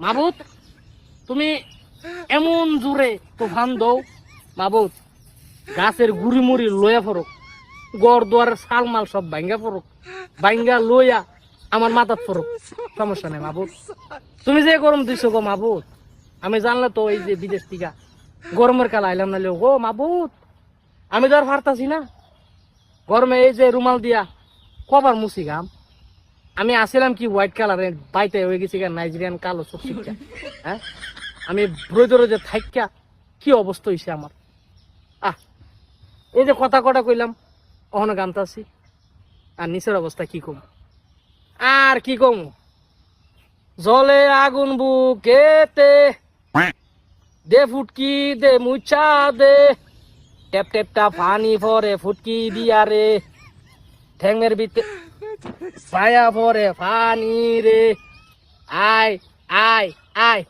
মাবুত তুমি এমন জোরে তুফান দৌ মাবুত গাছের গুড়ি মুড়ি লইয়া পড়ুক, গড় দুয়ারের শাল মাল সব ভাঙ্গা পড়ুক, ভাঙ্গা লইয়া আমার মাথাত পড়ুক, সমস্যা নেই মাবুত। তুমি যে গরম দিছো গো মাবুত, আমি জানলে তো এই যে বিদেশ থেকে গরমের কাল আইলাম না গো মাবুত, আমি তো আর পারতাছি না গরমে এই যে রুমাল দিয়া কবার মুছি গাম। আমি আসিলাম কি হোয়াইট কালারের বাইতে হয়ে গেছি নাইজেরিয়ান কালো চোখা। হ্যাঁ আমি রোদে রোদে থাইকা কি অবস্থা হয়েছে আমার। এই যে কথা কটা কইলাম অহনো গামতাছি, আর নিচের অবস্থা কি কম আর কি কম। জলে আগুন বুকেতে দে ফুটকি দে মুচা দে, টেপ টেপটা পানি ভরে ফুটকি দিয়া রে, ঠ্যাঙের ভিতরে ছায়া ভরে পানি রে, আয় আয় আয়।